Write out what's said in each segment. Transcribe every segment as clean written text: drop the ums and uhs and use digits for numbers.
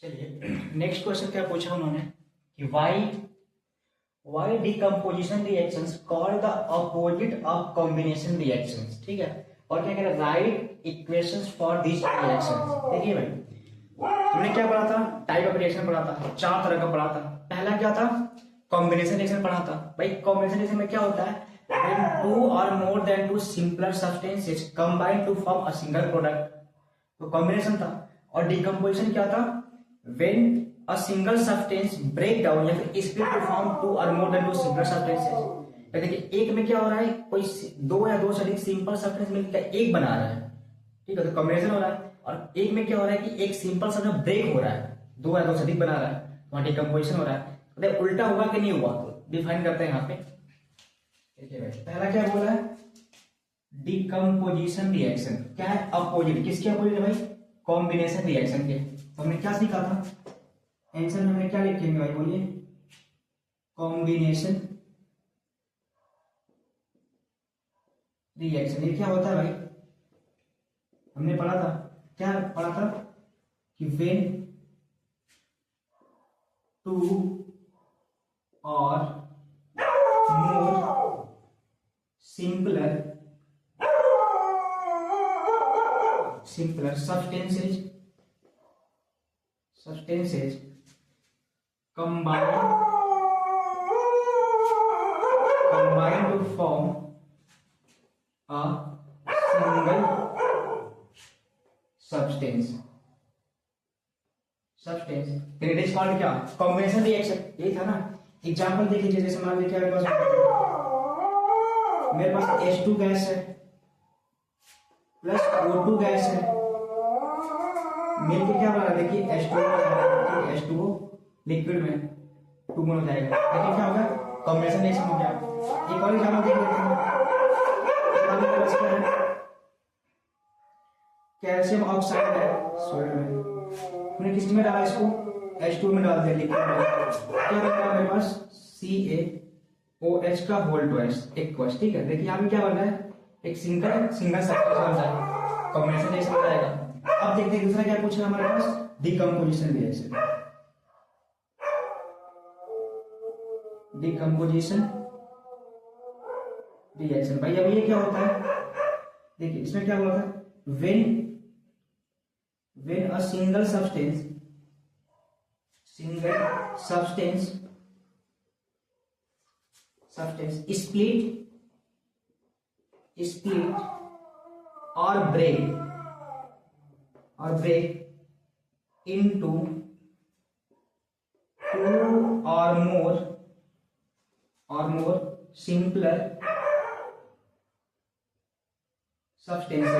चलिए next question क्या पूछा उन्होंने कि why decomposition reactions called the opposite of combination reactions. ठीक है, और क्या कह रहा है, write equations for this reactions. देखिए भाई, हमने क्या पढ़ा था, टाइप ऑफ रिएक्शन पढ़ा था, चार तरह का पढ़ा था। पहला क्या था, कॉम्बिनेशन रिएक्शन पढ़ा था। भाई कॉम्बिनेशन रिएक्शन में क्या होता है, when two or more than two simpler substances combine to form a single product, तो कॉम्बिनेशन था। और डिकम्पोजिशन क्या था, when a single substance break down या फिर split to form two or more than two simpler substances। देखिए एक में क्या हो रहा है, कोई दो या दो से अधिक सिंपल सब्सटेंस मिलकर एक बना रहा है, ठीक है, तो कॉम्बिनेशन हो रहा है। और एक में क्या हो रहा है कि एक सिंपल सब्सटेंस ब्रेक हो रहा है, दो या दो से अधिक बना रहा है, वहां डिकम्पोजिशन हो रहा है। तो उल्टा हुआ कि नहीं हुआ, तो डिफाइन करते हैं यहाँ पे। देखिए भाई पहला क्या बोला है, डिकम्पोजिशन रिएक्शन क्या है, अपोजिट। किसके अपोजिट है भाई, कॉम्बिनेशन रिएक्शन के। तो हमने क्या सीखा था, आंसर में हमने क्या लिखेंगे भाई, बोलिए, कॉम्बिनेशन रिएक्शन। ये क्या होता है भाई, हमने पढ़ा था, क्या पढ़ा था कि व्हेन टू और मोर simpler substances combine to form a single substance it is called क्या, कॉम्बिनेशन रिएक्शन। यही था ना। एग्जांपल देख लीजिए, जैसे मान लीजिए मेरे पास H2 गैस है प्लस O2 गैस है, मिलके क्या बना रहा है, देखिए H2O लिक्विड में 2 मोल हो जाएगा। देखिए क्या होगा, कॉम्बिनेशन रिएक्शन हो गया। एक और एग्जांपल देख लेते हैं, कैल्शियम ऑक्साइड है सॉइल में, हमने किस में डाला, इसको H2 में डाल दिया लिक्विड में, क्या बन रहा है मेरे पास CaOH का होल ट्वाइस एक्वस। ठीक है, देखिए यहाँ पे क्या बन रहा है, एक सिंगल सब्सटेंस बन रहा है, कॉम्बिनेशन रिएक्शन हो जाएगा। अब देखते हैं दूसरा क्या पूछा हमारे पास, डिकम्पोजिशन रिएक्शन। भाई अब ये क्या होता है, देखिए इसमें क्या बोला था, when a single substance split or break into two or more simpler substances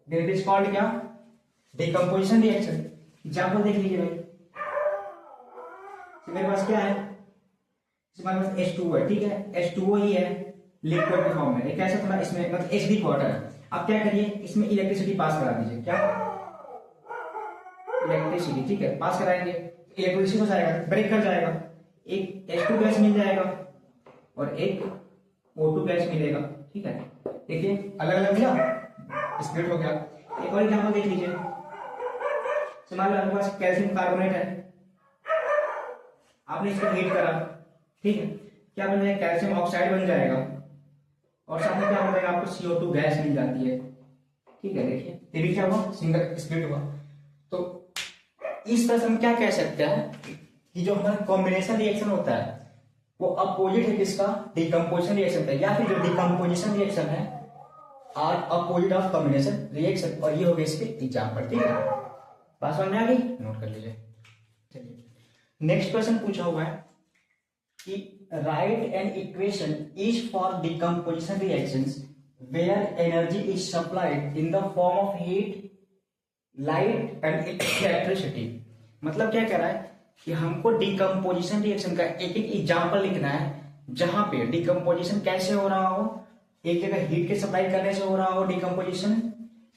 then it is called क्या, डिकम्पोजिशन रिएक्शन। एग्जांपल देख लीजिए भाई, तो मेरे पास क्या है, हमारे पास H2O है, ठीक है, H2O ही है लिक्विड के फॉर्म में, एक ऐसा थोड़ा इसमें मतलब एसिडिक वाटर है। अब क्या करिए, इसमें इलेक्ट्रिसिटी पास करा दीजिए, क्या इलेक्ट्रिसिटी, ठीक है, पास कराएंगे, इलेक्ट्रिसिटी हो जाएगा, ब्रेक कर जाएगा, एक H2 गैस मिल जाएगा और एक O2 गैस मिलेगा। ठीक है, देखिए अलग अलग मिला, स्प्लिट हो गया। एक और एग्जांपल देख लीजिए, मान लो आपके पास कैल्शियम कार्बोनेट है, आपने इसको हीट करा, ठीक है, क्या बन जाएगा, कैल्शियम ऑक्साइड बन जाएगा और साथ में क्या बन जाएगा, आपको CO2 गैस मिल जाती है। ठीक है, देखिए ये भी क्या हुआ, सिंगल स्प्लिट हुआ। तो इस तरह से हम क्या कह सकते हैं कि जो हमारा कॉम्बिनेशन रिएक्शन होता है वो अपोजिट है किसका, डिकम्पोजिशन रिएक्शन का, या फिर जो डिकम्पोजिशन रिएक्शन है are opposite of combination reaction. और ये हो गए इसके एग्जांपल। ठीक है, बात समझ में आ गई, नोट कर लीजिए। चलिए नेक्स्ट क्वेश्चन पूछा हुआ है कि write an equation is for decomposition reactions where energy is supplied in the form of heat, light and electricity. मतलब क्या कह रहा है कि हमको डिकम्पोजिशन रिएक्शन का एक एक एग्जांपल लिखना है जहां पे डिकम्पोजिशन कैसे हो रहा हो, एक जगह हीट के सप्लाई करने से हो रहा हो डिकम्पोजिशन,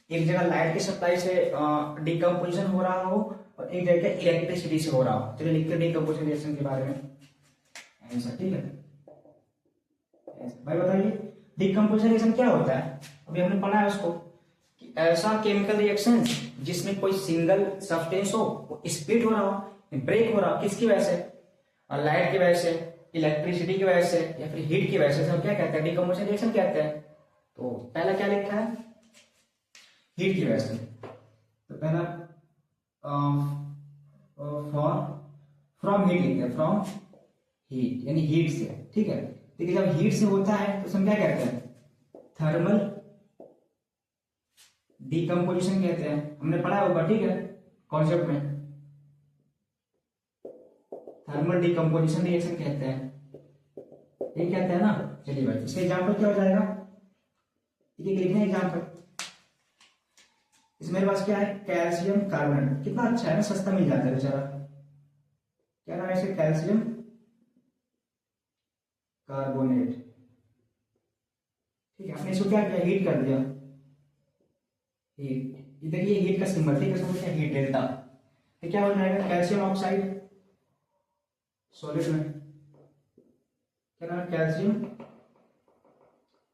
एक जगह लाइट की सप्लाई से डिकम्पोजिशन हो रहा हो और एक जगह इलेक्ट्रिसिटी से हो रहा हो। चलिए लिखते हैं डिकम्पोजिशन रिएक्शन के बारे में आंसर। ठीक है भाई, बताइए डिकम्पोजिशन रिएक्शन क्या होता है। अभी हमने पढ़ा है उसको कि ऐसा केमिकल रिएक्शन जिसमें कोई सिंगल सब्सटेंस हो, वो स्प्लिट हो रहा हो, ब्रेक हो रहा हो, किसकी वजह से? और लाइट की वजह से, इलेक्ट्रिसिटी की वजह से, या फिर हीट की वजह से। सब क्या कहते हैं? डिकम्पोजिशन रिएक्शन कहते हैं। तो पहला क्या लिखा है? हीट की वजह से। तो पहला फ्रॉम हीट लिखते हैं, फ्रॉम हीट यानी हीट से, ठीक है। देखिए जब हीट से होता है तो हम क्या कहते हैं? थर्मल डिकम्पोजिशन कहते हैं। हमने पढ़ा होगा, ठीक है, कॉन्सेप्ट में। थर्मल डिकम्पोजिशन रिएक्शन कहते हैं, ये कहते हैं ना। चलिए भाई, इसका एग्जाम्पल क्या हो जाएगा? ठीक है, लिखना है एग्जाम्पल। इसमें मेरे पास क्या है? Calcium carbonate. कितना अच्छा है ना, सस्ता मिल जाता है बेचारा। क्या नाम है इसे? Calcium carbonate. ठीक है, आपने इसको क्या किया? हीट कर दिया। हीट, इधर ये हीट का सिंबल, ठीक है, समझ क्या? Heat delta. तो क्या हो जाएगा? कैल्शियम ऑक्साइड सॉलिड में, क्या नाम है? कैल्शियम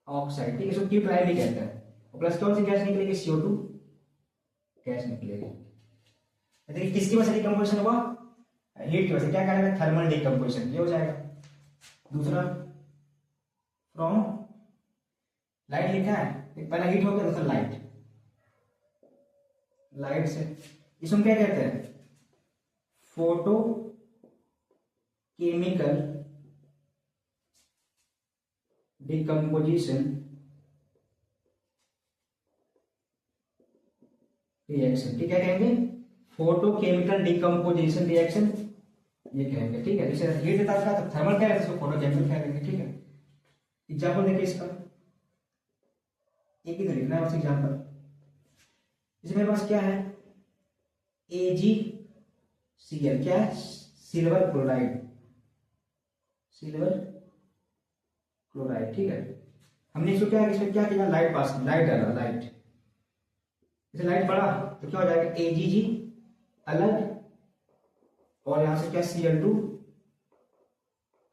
ऑक्साइड, ठीक है, इसको क्यू भी कहते हैं। और प्लस कौन सी गैस निकलेगी? CO2 गैस निकलेगी। देखिए किसकी वजह से डिकम्पोजिशन हुआ? हीट की वजह से। क्या करेगा? थर्मल डिकम्पोजिशन, ये हो जाएगा। दूसरा फ्रॉम लाइट लिखा है, पहला हीट हो गया, दूसरा लाइट। लाइट से, इसमें क्या कहते हैं? फोटो केमिकल डिकम्पोजिशन रिएक्शन, ठीक है, कहेंगे फोटोकेमिकल डिकम्पोजिशन रिएक्शन, ये कहेंगे, ठीक है। जैसे हीट देता था तो थर्मल क्या है, इसको फोटोकेमिकल कह देंगे, ठीक है। एग्जाम्पल देखिए इसका, एक ही तो लिखना है बस एग्जाम्पल। इसमें मेरे पास क्या है? AgCl, क्या है? सिल्वर क्लोराइड, सिल्वर क्लोराइड, ठीक है। हमने इसको क्या, इसमें क्या किया? लाइट पास, लाइट डाला, लाइट। जैसे लाइट पड़ा तो क्या हो जाएगा? Ag अलग, और यहां से क्या? Cl2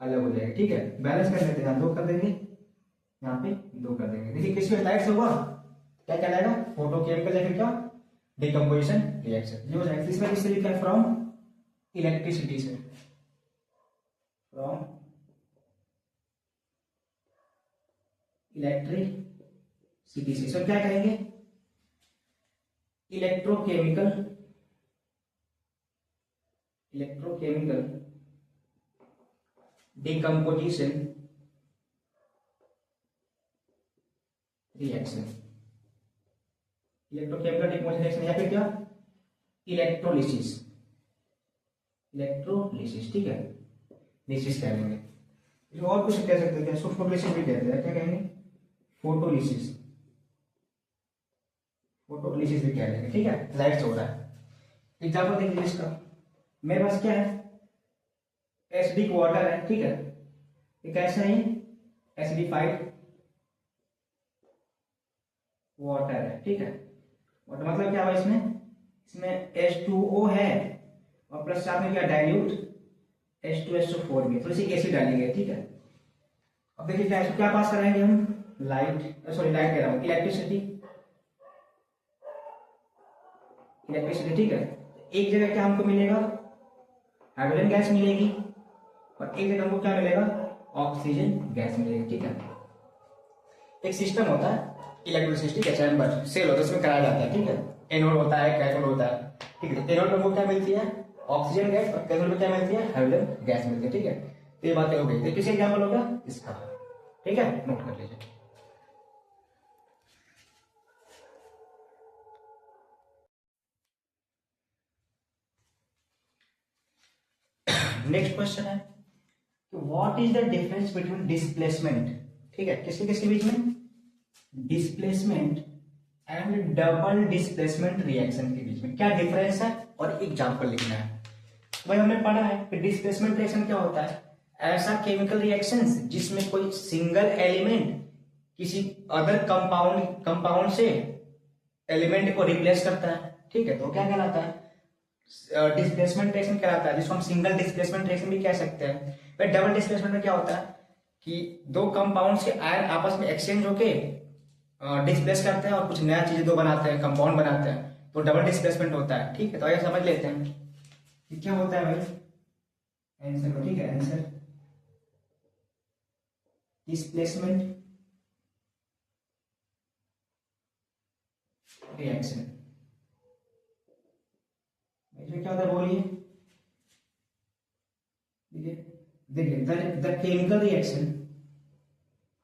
अलग हो जाएगा, ठीक है। बैलेंस कर लेते हैं, यहाँ 2 कर देंगे, यहाँ पे 2 कर देंगे। देखिए किस में लाइट से हुआ, क्या कहलाएगा? फोटोकेमिकल या फिर क्या? डिकम्पोजिशन रिएक्शन, ये हो जाएगा। तीसरा किससे लिखा है? फ्रॉम इलेक्ट्रिसिटी से, फ्रॉम इलेक्ट्रिसिटी से। सर क्या कहेंगे? Electrochemical, electrochemical decomposition reaction, electrochemical decomposition reaction, या फिर क्या? इलेक्ट्रोलिसिस, इलेक्ट्रोलिसिस, ठीक है, लिसिस कह देंगे। इसको और कुछ कह सकते हैं, फोटोलिसिस भी कहते हैं, क्या कहेंगे? फोटोलिसिस, फोटोलिसिस भी कह देंगे, ठीक है। लाइट से हो रहा है। एग्जाम्पल देखिए इसका, मेरे पास क्या है? एसिडिक वाटर है, ठीक है, ये कैसा है? एसिडिफाइड वाटर है, ठीक है। वाटर मतलब क्या हुआ? इसमें H2O है, और प्लस साथ में क्या? डाइल्यूट H2SO4 भी, थोड़ी सी एसिड डालेंगे, ठीक है। अब देखिए क्या पास कराएंगे हम? लाइट, सॉरी लाइट कह रहा हूं, इलेक्ट्रिसिटी, इलेक्ट्रिसिटी, ठीक है। एक जगह क्या हमको मिलेगा? हाइड्रोजन गैस मिलेगी, और एक जगह हमको क्या मिलेगा? ऑक्सीजन गैस मिलेगी, ठीक है। एक सिस्टम होता है इलेक्ट्रिसिटी का, चैम्बर, सेल होता है, उसमें कराया जाता है, ठीक है। एनोड होता है, कैथोड होता है, ठीक है। एनोड पर हमको क्या मिलती है? ऑक्सीजन गैस, और कैथोड पर क्या मिलती है? हाइड्रोजन गैस मिलती है, ठीक है। तो ये बातें हो गई। तो किस एग्जाम्पल होगा? इसका, ठीक है, नोट कर लीजिए। नेक्स्ट क्वेश्चन है कि what is the difference between displacement, ठीक है, किसके किसके बीच में? Displacement and double displacement reaction के बीच में क्या डिफरेंस है, और एग्जांपल लिखना है। भाई हमने पढ़ा है कि डिस्प्लेसमेंट रिएक्शन क्या होता है? ऐसा केमिकल रिएक्शन जिसमें कोई सिंगल एलिमेंट किसी अदर कंपाउंड से एलिमेंट को रिप्लेस करता है, ठीक है, तो क्या कहलाता है? डिस्प्लेसमेंट रिएक्शन कहलाता है, जिसको हम सिंगल डिस्प्लेसमेंट रिएक्शन भी कह सकते हैं। भाई डबल डिस्प्लेसमेंट में क्या होता है कि दो कंपाउंड्स के आयन आपस में एक्सचेंज होके डिस्प्लेस करते हैं और कुछ नया चीज दो बनाते हैं, कंपाउंड बनाते हैं, तो डबल डिस्प्लेसमेंट होता है। ठीक है, तो आइए समझ लेते हैं कि क्या होता है भाई आंसर। ठीक है, आंसर डिस्प्लेसमेंट रिएक्शन। इसमें क्या होता है बोलिए। देखिए द केमिकल रिएक्शन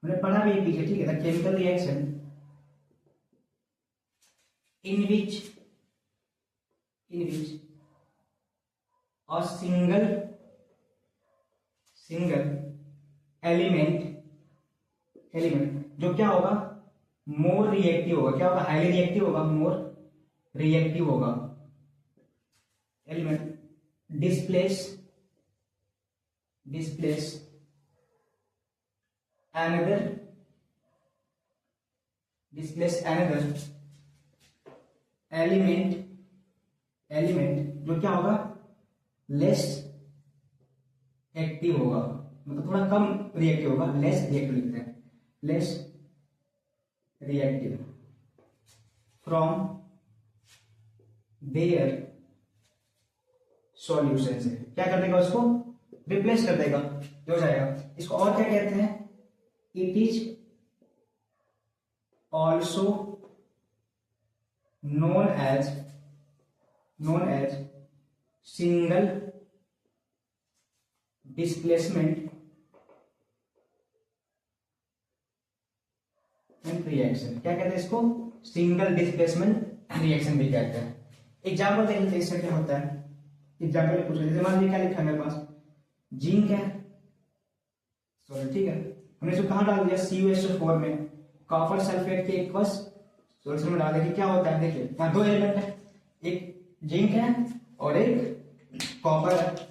हमने पढ़ा भी पीछे। ठीक है, the chemical reaction in which a single element जो क्या होगा मोर रिएक्टिव होगा। क्या होगा, हाईली रिएक्टिव होगा, मोर रिएक्टिव होगा। एलिमेंट डिस्प्लेस another एलिमेंट जो क्या होगा लेस एक्टिव होगा, मतलब थोड़ा कम रिएक्टिव होगा, लेस रिएक्टिव लिखते हैं, less reactive from their solution से। क्या कर देगा उसको, रिप्लेस कर देगा, हो जाएगा। इसको और क्या कहते हैं, it is also known as single displacement and reaction। क्या कहते हैं इसको, सिंगल डिस्प्लेसमेंट रिएक्शन भी कहते हैं। एग्जाम्पल देख लेते हैं इसका क्या होता है। एग्जाम्पल पूछ जैसे मान लीजिए क्या लिखा है मेरे पास, जिंक है, सॉरी ठीक है, हमने इसको कहाँ डाल दिया CuSO4 में, कॉपर सल्फेट के इक्वस सोल्यूशन में डाल देखिए क्या होता है। देखिए यहाँ दो एलिमेंट है, एक जिंक है और एक कॉपर है,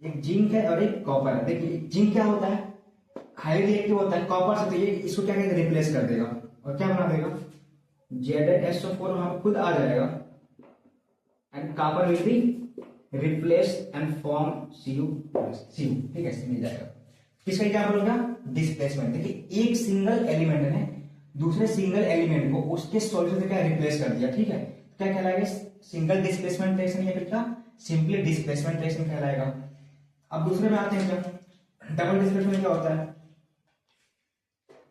एक जिंक है और एक कॉपर है। देखिए जिंक क्या होता है, हाई रिएक्टिव होता है कॉपर से, तो ये इसको क्या करेगा, रिप्लेस कर देगा और क्या बना देगा ZnSO4 वहां खुद आ जाएगा and copper will be replace and form Cu। ठीक है, मिल जाएगा। किसका एग्जाम्पल होगा, डिस्प्लेसमेंट। देखिए एक सिंगल एलिमेंट ने दूसरे सिंगल एलिमेंट को उसके सॉल्यूशन से क्या रिप्लेस कर दिया। ठीक है, क्या कहलाएगा, सिंगल डिस्प्लेसमेंट रिएक्शन या फिर क्या सिंपली डिस्प्लेसमेंट रिएक्शन कहलाएगा। अब दूसरे में आते हैं, क्या डबल डिस्प्लेसमेंट क्या होता है,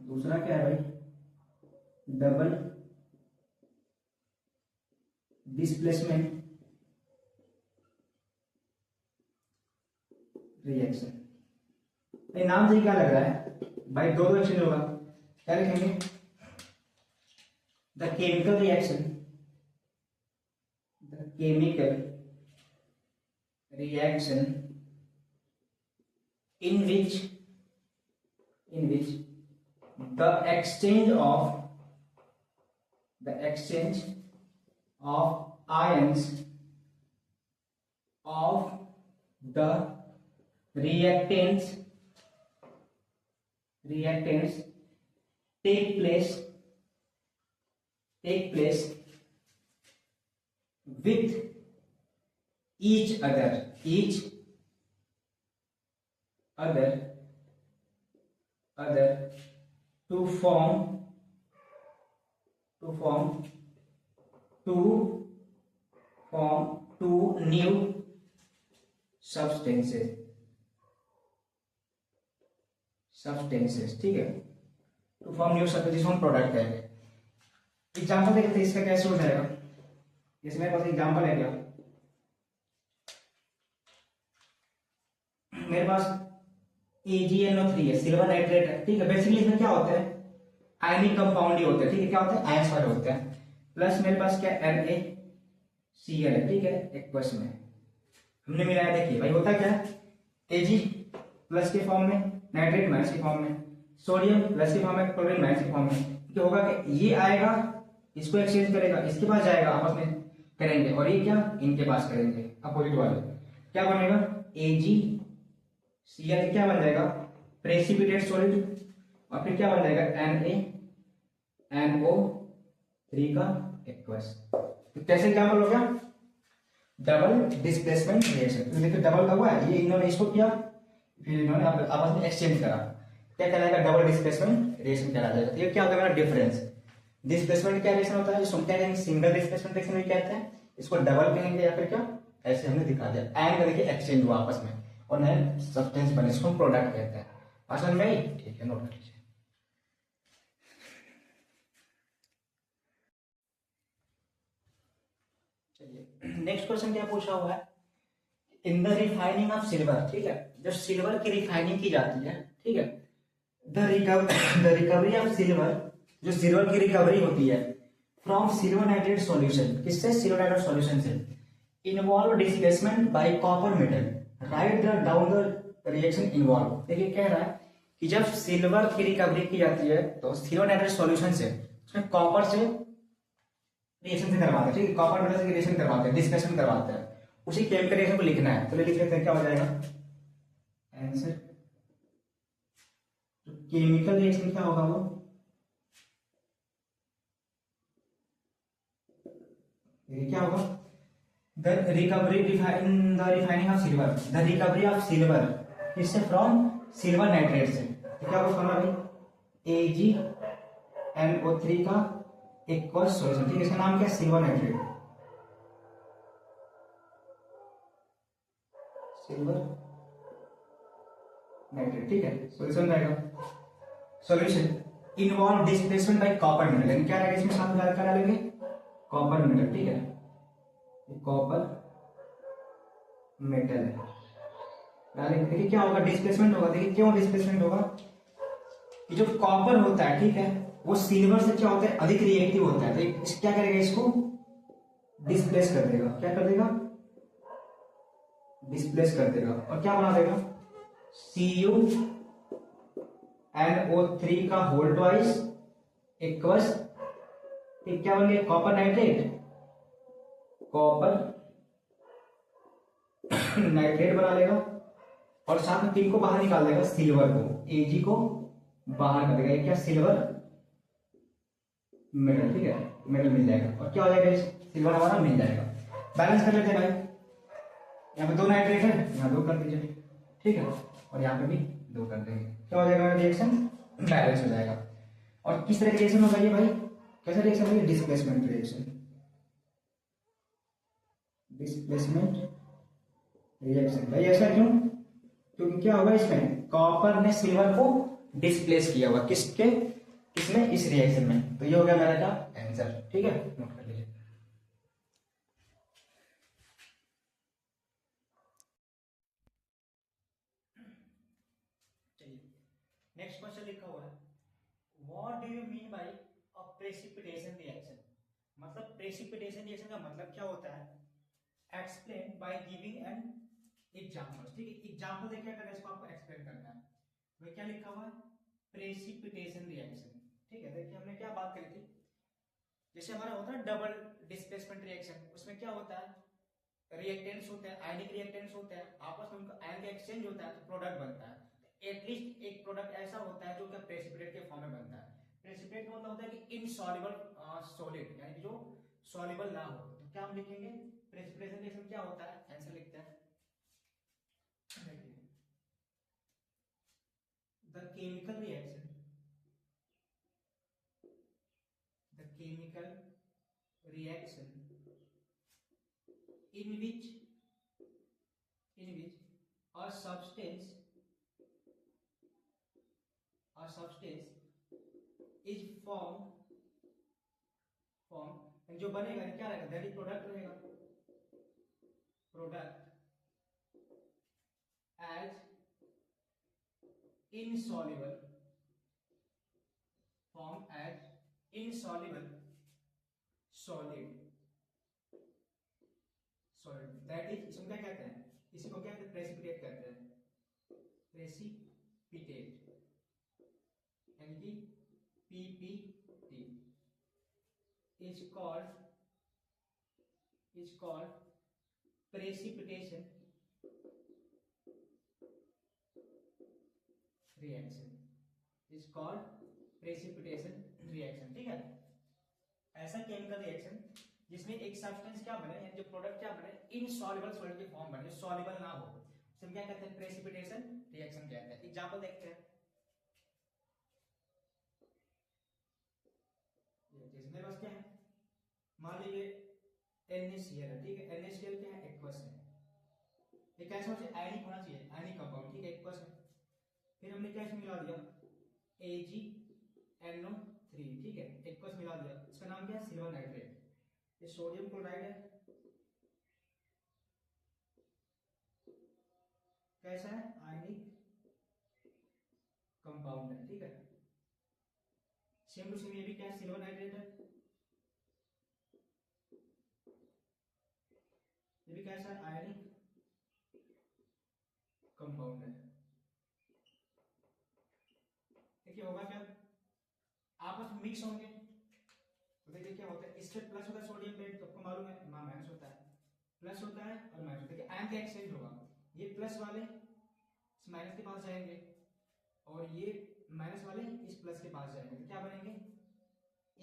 दूसरा क्या है भाई, डबल डिस्प्लेसमेंट रिएक्शन। नाम से क्या लग रहा है भाई, दो रिएक्शन होगा, क्या लिखेंगे, the chemical reaction in which the exchange of ions of the reactants take place with each other to form two new substances। ठीक है, to form new substance product है। एग्जाम्पल देखते हैं इसका कैसे हो जाएगा। जैसे मेरे पास एग्जाम्पल है, क्या मेरे पास AgNO3 है, सिल्वर नाइट्रेट है। ठीक है, बेसिकली इसमें क्या होता है, आयनिक कंपाउंड ही होते हैं। ठीक है, क्या होता है, आयंस वाले होते हैं। प्लस मेरे पास क्या NaCl है। ठीक है, एक्वस में हमने मिलाया, देखिए भाई होता क्या है, Ag प्लस के फॉर्म में, नाइट्रेट माइनस के फॉर्म में, सोडियम प्लस के फॉर्म में, क्लोरीन माइनस के फॉर्म में। क्या होगा कि ये आएगा, इसको एक्सचेंज करेगा, इसके पास जाएगा, आपस में करेंगे, और ये क्या इनके पास करेंगे, अपोजिट वाले। क्या बनेगा, AgCl क्या बन जाएगा, प्रेसिपिटेट सॉलिड, और फिर क्या बन जाएगा, NaNO3 का एक्वस। तो कैसे क्या हो गया, डबल डिस्प्लेसमेंट रिएक्शन। तो देखिए डबल का हुआ है, ये इन्होंने इसको किया, फिर इन्होंने आपस में एक्सचेंज करा, क्या कहलाएगा, डबल डिस्प्लेसमेंट रिएक्शन कहलाता है। ये क्या होगा, मेरा डिफरेंस। डिस्प्लेसमेंट क्या रिएक्शन होता है, जिसको हम क्या कहेंगे सिंगल डिस्प्लेसमेंट रिएक्शन भी कहते हैं, इसको डबल कहेंगे या फिर क्या ऐसे हमने दिखा दिया, एंड करके एक्सचेंज हुआ आपस में और नए सब्सटेंस बने, इसको हम प्रोडक्ट कहते हैं। आसान में ही ठीक है, नोट कर लीजिए। चलिए नेक्स्ट क्वेश्चन क्या पूछा हुआ है, in the refining of silver, ठीक है, जब सिल्वर की रिफाइनिंग की जाती है, ठीक है, द रिकवरी ऑफ सिल्वर, जो सिल्वर की रिकवरी होती है फ्रॉम सिल्वर नाइट्रेट सॉल्यूशन, किससे, सिल्वर नाइट्रेट सॉल्यूशन से, involve displacement bye copper metal, right the down the reaction involve. देखिए कह रहा है कि जब सिल्वर की रिकवरी की जाती है तो सिल्वर नाइट्रेट सॉल्यूशन से उसमें कॉपर से रिएक्शन से करवाते हैं, ठीक है, कॉपर मेटल से रिएक्शन करवाते हैं, डिस्प्लेसमेंट करवाते हैं, उसी केमिकल रिएक्शन को लिखना है, तो लिख लेते हैं, क्या हो जाएगा आंसर, केमिकल रिएक्शन क्या होगा वो, क्या होगा, the recovery in the refining of silver, the recovery of silver किससे, फ्रॉम सिल्वर नाइट्रेट से, तो क्या होगा भाई, AgNO3 का एक्वस सॉल्यूशन, ठीक है, इसका नाम क्या है, सिल्वर नाइट्रेट, सिल्वर नाइट्रेट, ठीक है, सॉल्यूशन रहेगा, solution involve displacement bye copper metal, यानी क्या रहेगा इसमें, साथ में क्या डालेंगे, कॉपर मेटल, ठीक है, कॉपर मेटल है डालेंगे, देखिए क्या होगा, डिस्प्लेसमेंट होगा, देखिए क्यों डिस्प्लेसमेंट होगा, कि जो कॉपर होता है, ठीक है, वो सिल्वर से क्या होता है, अधिक रिएक्टिव होता है, तो क्या करेगा, इसको डिस्प्लेस कर देगा, क्या कर देगा, डिस्प्लेस कर देगा, और क्या बना देगा, CuNO3 का होल ट्वाइस इक्वस, क्या बन गया, कॉपर नाइट्रेट, कॉपर नाइट्रेट बना लेगा, और साथ में तीन को बाहर निकाल देगा, सिल्वर को, Ag को बाहर कर देगा, क्या सिल्वर मेटल, ठीक है, मेटल मिल जाएगा, और क्या हो जाएगा, सिल्वर हमारा मिल जाएगा। बैलेंस कर लेते हैं भाई, यहाँ पे 2 नाइट्रेट है, यहाँ 2 कर दीजिए, ठीक है, और यहाँ पे भी 2 कर देंगे, क्या हो जाएगा, रिएक्शन बैलेंस हो जाएगा। और किस तरह का रिएक्शन होगा ये भाई, कैसा रिएक्शन होगा, डिस्प्लेसमेंट रिएक्शन, डिस्प्लेसमेंट रिएक्शन भाई, ऐसा क्यों, क्योंकि क्या होगा, इसमें कॉपर ने सिल्वर को डिस्प्लेस किया हुआ, किसके, किसमें, इस रिएक्शन में, तो ये हो गया मेरा क्या आंसर, ठीक है, नोट कर लीजिए। चलिए नेक्स्ट क्वेश्चन लिखा हुआ है, what do you mean by a precipitation reaction, मतलब प्रेसिपिटेशन रिएक्शन का मतलब क्या होता है, explain by giving an example, ठीक है, एग्जांपल देके अगर इसको आपको एक्सप्लेन करना है, तो क्या लिखा हुआ है, प्रेसिपिटेशन रिएक्शन, ठीक है, देखिए हमने क्या बात करी थी, जैसे हमारा होता है डबल डिस्प्लेसमेंट रिएक्शन, उसमें क्या होता है, रिएक्टेंट्स होते हैं, आयनिक रिएक्टेंट्स होते हैं, आपस में उनका आयन का एक्सचेंज होता है, तो प्रोडक्ट बनता है, एटलीस्ट एक प्रोडक्ट ऐसा होता है जो कि प्रेसिपिटेट के फॉर्म में बनता है। प्रेसिपिटेट का मतलब होता है कि इनसॉल्युबल सॉलिड, यानी कि जो सॉल्युबल ना हो, तो क्या हम लिखेंगे, प्रेसिपिटेशन रिएक्शन क्या होता है, आंसर लिखते हैं, the chemical reaction, the chemical reaction in which a substance is formed जो बनेगा क्या रहेगा, दैट इज प्रोडक्ट रहेगा, product as insoluble, formed as insoluble solid, that is, इसको क्या कहते हैं, इसी को क्या कहते हैं, प्रेसिपिटेट कहते हैं, प्रेसिपिटेट, यानी कि PPT is called precipitation reaction, is called precipitation reaction, ठीक है, ऐसा केमिकल रिएक्शन जिसमें एक सब्सटेंस क्या बने, यानी जो प्रोडक्ट क्या बने, इनसॉल्युबल सॉलिड के फॉर्म बने, सॉल्युबल ना हो, उसे हम क्या कहते हैं, प्रेसिपिटेशन रिएक्शन कहते हैं। एग्जांपल देखते हैं, ऑक्सीडेशन। मेरे पास क्या है, मान लीजिए NaCl है, ठीक है, NaCl क्या है, एक्वस है, ये कैसा होना चाहिए, आयनिक होना चाहिए, आयनिक कंपाउंड, ठीक है, एक्वस है। फिर हमने क्या इसमें मिला दिया, AgNO3, ठीक है, एक्वस मिला दिया, इसका नाम क्या है, सिल्वर नाइट्रेट। ये सोडियम क्लोराइड है, कैसा है, आयनिक कंपाउंड है, ठीक है। सेम टू सेम ये भी क्या है, सिल्वर नाइट्रेट है, ये भी कैसा है, आयनिक कंपाउंड है। देखिए होगा क्या, आपस में मिक्स होंगे, तो देखिए क्या होता है, इससे प्लस होता है सोडियम प्लेट, तो आपको मालूम है वहां माइनस होता है, प्लस होता है और माइनस होता है, देखिए आयन का एक्सचेंज होगा, ये प्लस वाले इस माइनस के पास जाएंगे और ये माइनस वाले इस प्लस के पास जाएंगे, तो क्या बनेंगे,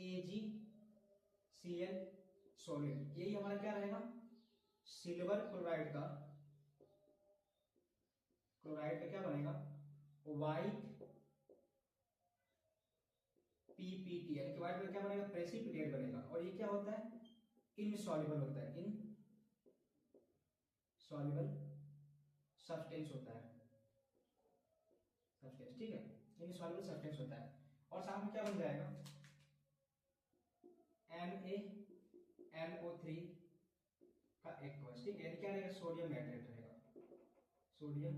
AgCl सॉलिड। यही हमारा क्या रहेगा, सिल्वर क्लोराइड का क्या बनेगा, व्हाइट PPT, यानी कि व्हाइट में क्या बनेगा, प्रेसिपिटेट बनेगा। और ये क्या होता है, इनसॉल्युबल होता है, इनसॉल्युबल सब्सटेंस होता है, सब्सटेंस, ठीक है, इनसॉल्युबल सब्सटेंस होता है। और साथ में क्या बन जाएगा, NaNO3 का एक्वस, ठीक है, क्या रहेगा, सोडियम नाइट्रेट रहेगा, सोडियम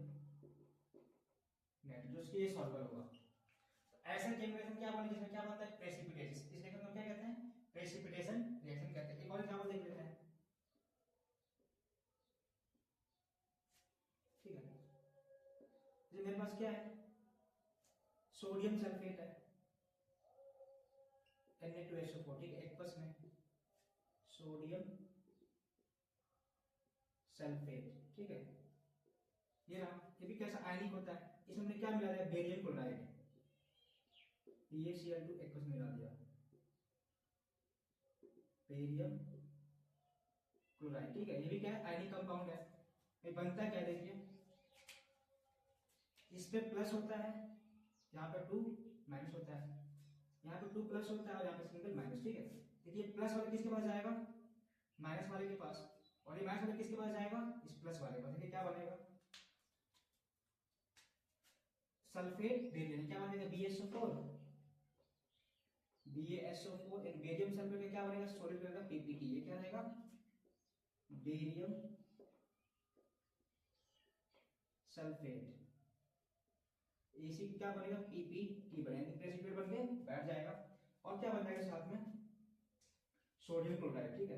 नाइट्रेट, जो इसके ये सॉल्युबल होगा। ऐसा केमिकल क्या बनेगा, जिसमें क्या बनता है, प्रेसिपिटेशन। इस रिएक्शन को क्या कहते हैं, प्रेसिपिटेशन रिएक्शन कहते हैं। एक और एग्जांपल देख लेते हैं, ठीक है, ये मेरे पास क्या है, सोडियम सल्फेट है, Na2SO4, ठीक है, एक्वस में सोडियम सल्फेट, ठीक है, ये रहा, ये भी कैसा आयनिक होता है, इसमें हमने क्या मिला दिया, बेरियम क्लोराइड, BaCl2 एक्वस मिला दिया, बेरियम क्लोराइड, ठीक है, ये भी क्या है, आयनिक कंपाउंड है। ये बनता है क्या, देखिए, इस पे प्लस होता है, यहाँ पे 2 माइनस होता है, यहाँ पे 2 प्लस होता है और यहाँ पे सिंगल माइनस, ठीक है। देखिए प्लस वाले किसके पास जाएगा, माइनस वाले के पास, और ये माइनस वाले किसके पास जाएगा, इस प्लस वाले के पास। देखिए क्या बनेगा, सल्फेट बेरियम, क्या बनेगा, BaSO4 एंड बेरियम सल्फेट का क्या बनेगा, सॉलिड बनेगा, PPT। ये क्या रहेगा, बेरियम सल्फेट, इसी क्या बनेगा, PPT बनेगा, प्रेसिपिटेट बन के बैठ जाएगा। और क्या बन जाएगा साथ में, सोडियम क्लोराइड, ठीक है,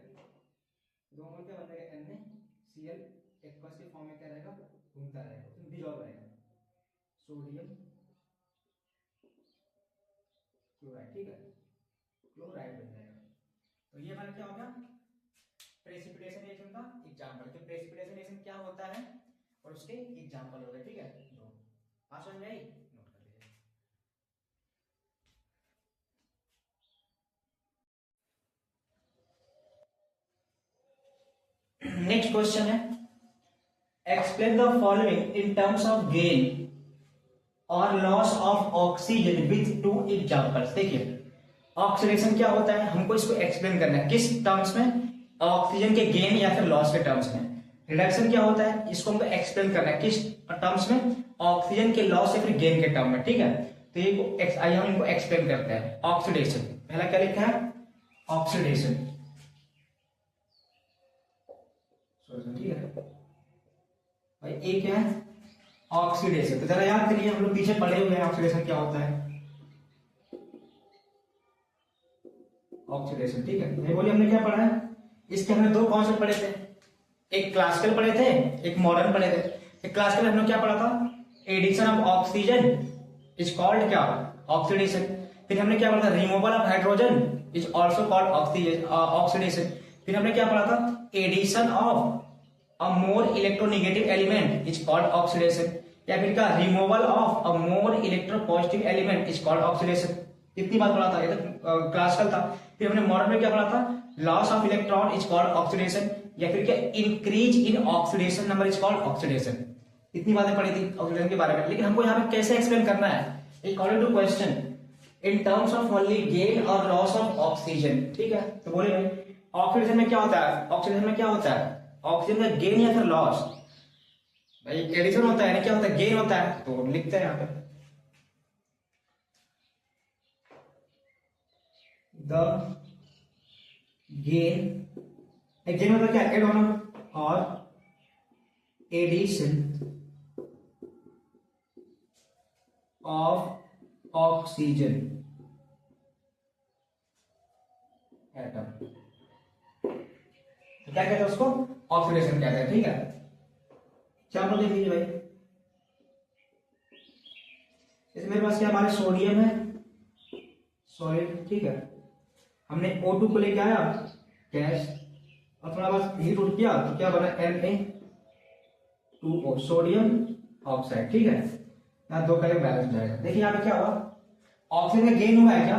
दोनों क्या बन जाएगा, NaCl एक्वस के फॉर्म में क्या रहेगा, घूमता रहेगा, उसमें डिसॉल्व रहेगा, सोडियम क्लोराइड, ठीक है, क्लोराइड बन जाएगा। तो ये हमारा क्या होगा, प्रेसिपिटेशन रिएक्शन का एग्जांपल। तो प्रेसिपिटेशन रिएक्शन क्या होता है और उसके एग्जांपल हो गए, ठीक है, दो बात समझ में आई, नोट कर लीजिए। नेक्स्ट क्वेश्चन है, explain the following in terms of gain और loss of oxygen with 2 examples. देखिए ऑक्सीडेशन क्या होता है, हमको इसको एक्सप्लेन करना है, किस टर्म्स में, ऑक्सीजन के गेन या फिर लॉस के टर्म्स में। रिडक्शन क्या होता है, इसको हमको एक्सप्लेन करना है, किस टर्म्स में, ऑक्सीजन के लॉस या फिर गेन के टर्म में, ठीक है। तो ये आइए हम इनको एक्सप्लेन करते हैं। ऑक्सीडेशन, पहला क्या लिखा है, ऑक्सीडेशन, ठीक है भाई, ए क्या है, ऑक्सीडेशन। तो जरा याद करिए, हम लोग पीछे पढ़े हुए हैं ऑक्सीडेशन क्या होता है, ऑक्सीडेशन, ठीक है। ये बोलिए हमने क्या पढ़ा है, इसके हमने 2 कॉन्सेप्ट पढ़े थे, एक क्लासिकल पढ़े थे, एक मॉडर्न पढ़े थे। एक क्लासिकल हमने क्या पढ़ा था, addition of oxygen is called क्या, ऑक्सीडेशन। फिर हमने क्या पढ़ा था, removal of hydrogen is also called oxidation. फिर हमने क्या पढ़ा था, addition of a more electronegative element is called oxidation, या फिर क्या, removal of a more electropositive element is called oxidation. इतनी बात पढ़ा था, ये तो क्लासिकल था। फिर हमने मॉडर्न में क्या पढ़ा था, loss of electron is called oxidation, या फिर क्या, increase in oxidation number is called oxidation. इतनी बातें पढ़ी थी ऑक्सीडेशन के बारे में। लेकिन हमको यहाँ पे कैसे एक्सप्लेन करना है, according to question in terms of only gain और लॉस ऑफ ऑक्सीजन। ठीक है, तो बोले भाई ऑक्सीजन में क्या होता है, ऑक्सीजन में क्या होता है, ऑक्सीजन का गेन या फिर लॉस। भाई एडिशन होता है ना, क्या होता है, गेन होता है, तो लिखते हैं यहाँ पे द गेन। गेन मतलब क्या, एड होना और एडिशन ऑफ ऑक्सीजन एटम, तो क्या कहते हैं उसको, ऑक्सीडेशन कहते हैं। ठीक है, चलो देख लीजिए भाई, इसमें मेरे पास क्या, हमारे सोडियम है सॉलिड। ठीक है, हमने O2 को लेके आया गैस और थोड़ा बस हीट उठ किया तो क्या बना, Na2O सोडियम ऑक्साइड। ठीक है, यहाँ दो का बैलेंस हो जाएगा। देखिए यहाँ पे क्या हुआ, ऑक्सीजन में गेन हुआ है क्या,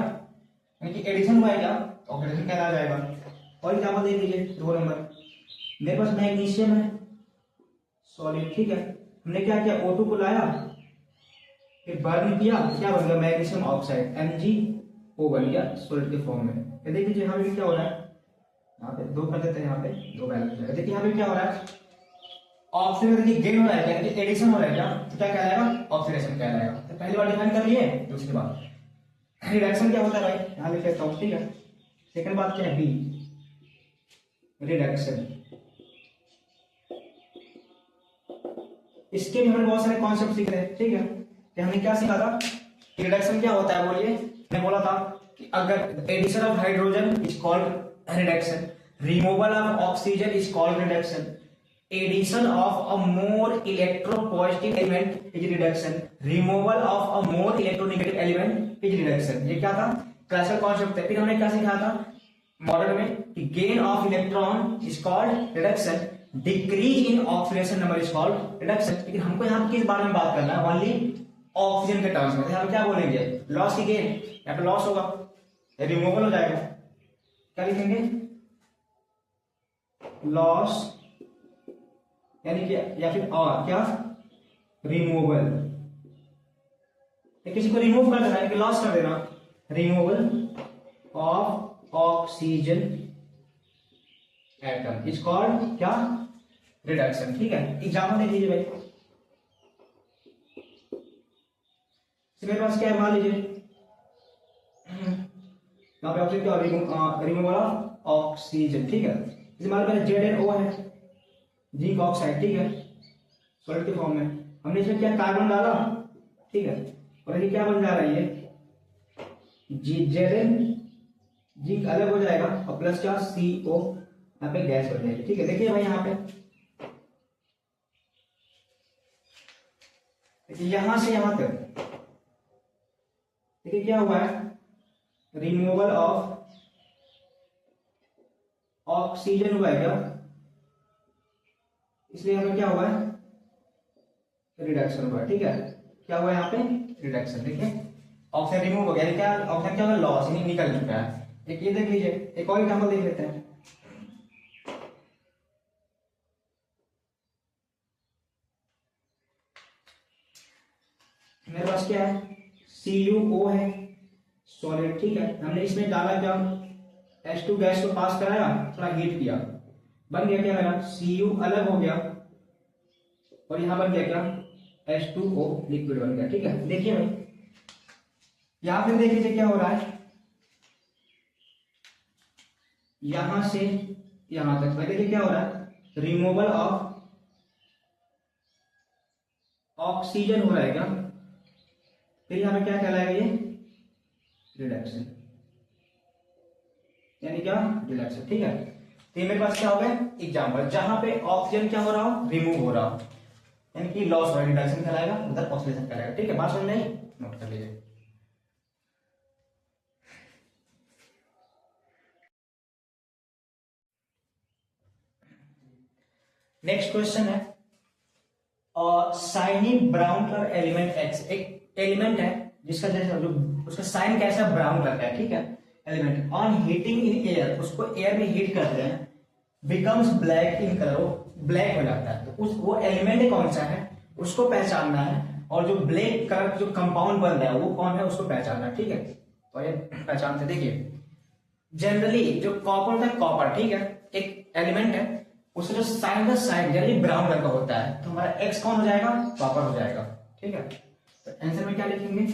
यानी कि एडिशन हुआ है क्या, ऑक्सीडेशन कहलाया जाएगा। और एग्जाम्पल देख लीजिए 2 नंबर, मेरे पास मैग्नीशियम है सॉलिड। ठीक है, हमने क्या किया, O2 को लाया फिर बर्न किया, क्या बन गया, मैग्नीशियम ऑक्साइड MgO बन गया सॉलिड के फॉर्म में। ये देख लीजिए यहाँ पे क्या हो रहा है, यहाँ पे 2 कर देते हैं, यहाँ पे 2 बैलेंस हो जाएगा। देखिए यहाँ पे क्या हो रहा है, ऑक्सीजन की गेन हो रहा है, यानी कि एडिशन हो रहा है क्या, तो क्या कहलाएगा, ऑक्सीडेशन कहलाएगा। तो पहली बार डिफाइन कर लिए, दूसरी बात रिडक्शन क्या होता है भाई, यहाँ लिख लेता हूँ। ठीक है, सेकंड बात क्या है, बी रिडक्शन। इसके भी हमने बहुत सारे कॉन्सेप्ट सीख रहे हैं। ठीक है, कि हमने क्या सीखा था, रिडक्शन क्या होता है, बोलिए। मैंने बोला था कि अगर addition of hydrogen is called reduction, removal of oxygen is called reduction, addition of a more electropositive element is reduction, removal of a more electronegative element is reduction. ये क्या था, क्लासिकल कॉन्सेप्ट है। फिर हमने क्या सीखा था मॉडल में कि gain of electron is called reduction, decrease in oxidation number is called reduction. लेकिन हमको यहाँ किस बारे में बात करना है, ओनली ऑक्सीजन के टर्म्स में। हम क्या बोलेंगे, लॉस की गेन, यहाँ पे लॉस होगा, रिमूवल हो जाएगा, क्या लिखेंगे, लॉस यानी कि, या फिर और क्या, रिमूवल। किसी को रिमूव कर देना है कि लॉस कर देना, removal of oxygen atom is called क्या, रिडक्शन। ठीक है, एग्जाम्पल दे दीजिए भाई, मेरे पास क्या है, मान लीजिए यहाँ पे ऑप्शन क्या, रिमूवल ऑफ ऑक्सीजन। ठीक है, जैसे हमारे पास ZnO है, जिंक ऑक्साइड। ठीक है, सॉलिड के फॉर्म में हमने इसमें क्या, कार्बन डाला। ठीक है, और ये क्या बन जा रहा है, ये Zn, जिंक अलग हो जाएगा और प्लस क्या, CO, यहाँ पे गैस बन जाएगी। ठीक है, देखिए भाई यहाँ पे यहां से यहां तक देखिए क्या हुआ है, रिमूवल ऑफ ऑक्सीजन हुआ है क्या, इसलिए हमें क्या हुआ है, रिडक्शन हुआ है। ठीक है, क्या हुआ है यहाँ पे, रिडक्शन। देखिए ऑक्सीजन रिमूव हो गया, क्या ऑक्सीजन क्या होगा, लॉस, यानी निकल चुका है। एक ये देख लीजिए, एक और एग्जांपल देख लेते हैं। मेरे पास क्या है, CuO है सॉलिड। ठीक है, हमने इसमें डाला क्या, H2 गैस को पास कराया, थोड़ा हीट किया, बन गया क्या मेरा, Cu अलग हो गया और यहां बन गया क्या, H2O लिक्विड बन गया। ठीक है, देखिए भाई यहां पे देख लीजिए क्या हो रहा है, यहां से यहां तक भाई देखिए क्या हो रहा है, रिमूवल ऑफ ऑक्सीजन हो रहा है क्या, फिर यहां पे क्या कहलाएगा, ये रिडक्शन, यानी क्या, रिडक्शन। ठीक है, तो मेरे पास क्या हो गया एग्जांपल, जहां पे ऑक्सीजन क्या हो रहा हो, रिमूव हो रहा हो, यानी कि लॉस हो रहा है, रिडक्शन कहलाएगा, उधर ऑक्सीडेशन कहलाएगा। ठीक है, बात समझ में आई, नोट कर लीजिए। नेक्स्ट क्वेश्चन है, shiny brown colour element x, एक एलिमेंट है जिसका जैसे जो उसका साइन कैसा ब्राउन कलर का है। ठीक है, element on heating in air, उसको एयर में हीट करते हैं, बिकम्स ब्लैक इन कलर, वो ब्लैक हो जाता है। तो उस वो एलिमेंट कौन सा है उसको पहचानना है, और जो ब्लैक कलर जो कंपाउंड बन रहा है वो कौन है उसको पहचानना है। ठीक है, तो ये पहचानते, देखिए जनरली जो कॉपर होता है, कॉपर ठीक है, एक एलिमेंट है, उसका जो साइन का साइन जनरली ब्राउन कलर का होता है, तो हमारा एक्स कौन हो जाएगा, कॉपर हो जाएगा, ठीक है। तो आंसर में क्या लिखेंगे,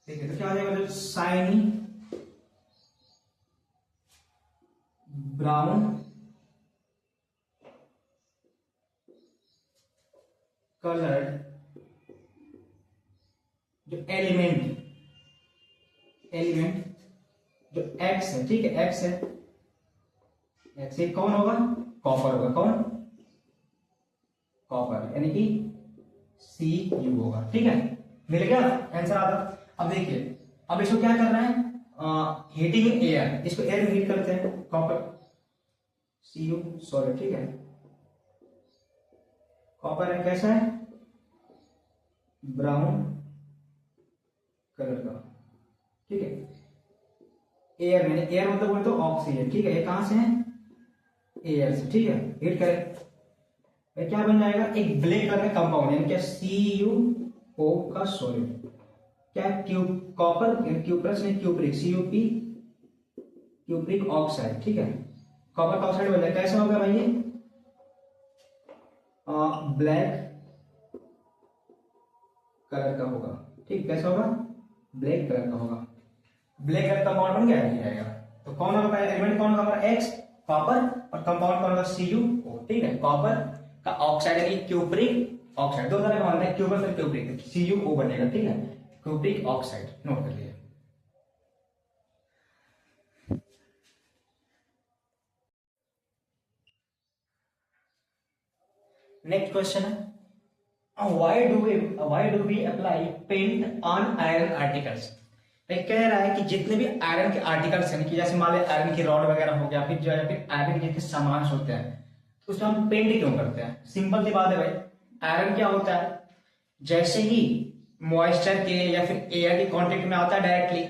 देखिए तो क्या हो जाएगा, जो साइनी ब्राउन कलर्ड जो एलिमेंट जो एक्स है, ठीक है, एक्स है, एक्स ये कौन होगा, कॉपर होगा, कौन, कॉपर, यानी कि Cu होगा, ठीक है, मिल गया आंसर आता। अब देखिए, अब इसको क्या कर रहे हैं, हीटिंग एयर, इसको एयर में हीट करते हैं, कॉपर Cu सॉलिड, ठीक है, कॉपर है कैसा है, ब्राउन कलर का, ठीक है, एयर में, एयर मतलब बोलते तो ऑक्सीजन, ठीक है, ये कहां से है, एयर से, ठीक है, हीट करें तो क्या बन जाएगा, एक ब्लैक कलर का कंपाउंड, यानी क्या CuO का सॉलिड, क्या क्यूब कॉपर क्यूप्रस में क्यूप्रिक CuP क्यूप्रिक ऑक्साइड, ठीक है, कॉपर का ऑक्साइड बन जाएगा, कैसा होगा भाई ये, ब्लैक कलर का होगा, ठीक, कैसा होगा, ब्लैक कलर का होगा, ब्लैक कलर का कंपाउंड बन गया, नहीं आएगा, तो कौन होगा एलिमेंट, कौन होगा हमारा एक्स, कॉपर, और कंपाउंड कौन होगा CuO, ठीक है, कॉपर का ऑक्साइड यानी क्यूप्रिक ऑक्साइड, दो तरह का बनता है, क्यूप्रस और क्यूप्रिक, CuO बनेगा, ठीक है, क्यूप्रिक ऑक्साइड, नोट कर लिया। नेक्स्ट क्वेश्चन है, why do we apply paint on iron articles। भाई कह रहा है कि जितने भी आयरन के आर्टिकल्स हैं, कि जैसे मान लिया आयरन की रॉड वगैरह हो गया, फिर जो है फिर आयरन के जितने सामान होते हैं, तो उसमें हम पेंट क्यों करते हैं। सिंपल सी बात है भाई, आयरन क्या होता है, जैसे ही मॉइस्चर के या फिर एयर के कांटेक्ट में आता है डायरेक्टली,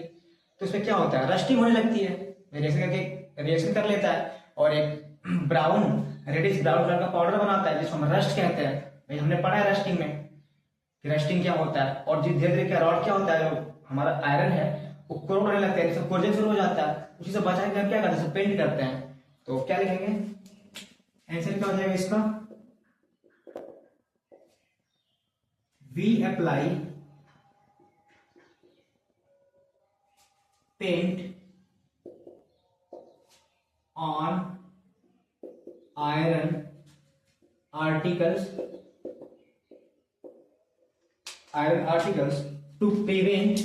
तो उसमें क्या होता है, रस्टिंग होने लगती है, रिएक्शन करके रिएक्शन कर लेता है, और एक ब्राउन रेडिश ब्राउन कलर का पाउडर बनाता है, जिसको हम रस्ट कहते हैं। भाई हमने पढ़ा है रस्टिंग में कि रस्टिंग क्या होता है, और धीरे धीरे क्या रॉड क्या होता है, जो हमारा आयरन है वो कोरोड होने लगता है, जैसे कोर्जन शुरू हो जाता है, उसी से बचाने के हम क्या करते हैं, पेंट करते हैं। तो क्या लिखेंगे, आंसर क्या हो जाएगा इसका, we apply paint on iron articles to prevent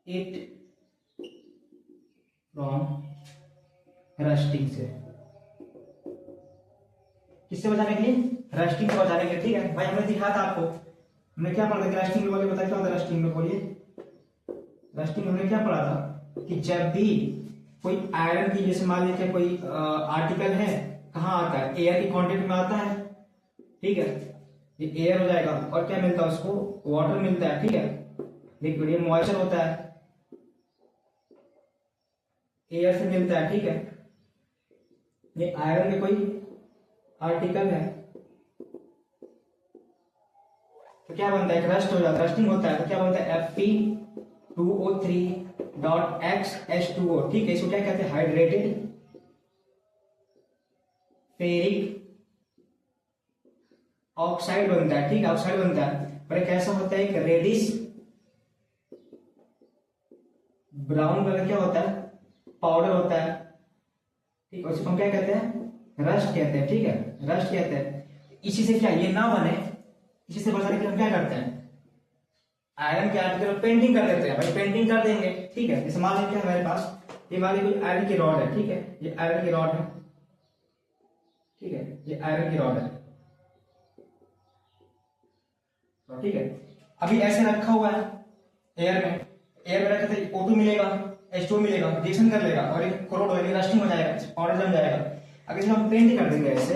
it from rusting से। किससे बचाने के लिए, रस्टिंग से बचाने के लिए, ठीक है भाई। हमने दिखाया था आपको, हमने क्या पढ़ा था रस्टिंग में, बोलिए बताया क्या होता है रस्टिंग में, बोलिए रस्टिंग में हमने क्या पढ़ा था कि जब भी कोई आयरन की, जैसे मान लीजिए कोई आर्टिकल है, कहाँ आता है, एयर के कांटेक्ट में आता है, ठीक है, ये एयर हो जाएगा, और क्या मिलता है उसको, वाटर मिलता है, ठीक है, लिक्विड, ये मॉइस्चर होता है, एयर से मिलता है, ठीक है, ये आयरन में कोई आर्टिकल है, तो क्या बनता है, रस्ट हो जाता है, रस्टिंग होता है, तो क्या बनता है, Fe2O3.XH2O, ठीक है, इसको क्या कहते हैं, हाइड्रेटेड फेरिक ऑक्साइड बनता है, ठीक है, ऑक्साइड बनता है, पर कैसा होता है, एक रेडिश ब्राउन कलर क्या होता है, पाउडर होता है, ठीक है, उसको हम क्या कहते हैं, रस्ट कहते हैं, ठीक है, रस्ट कहते हैं। इसी से क्या ये ना बने, इसी से बचाने के लिए हम क्या करते हैं, आयरन के आर्टिकल पेंटिंग कर देते हैं, भाई पेंटिंग कर देंगे, ठीक है। जैसे मान लीजिए हमारे पास ये मान लीजिए आयरन की रॉड है, ठीक है, ये आयरन की रॉड है, ठीक है, ये आयरन की रॉड है, ठीक है, अभी ऐसे रखा हुआ है एयर में रखे थे, O2 मिलेगा, H2O मिलेगा, रिएक्शन कर लेगा, और एक कोरोड होगा, रस्टिंग हो जाएगा, पाउडर जम जाएगा। अगर इसे हम पेंट कर देंगे, ऐसे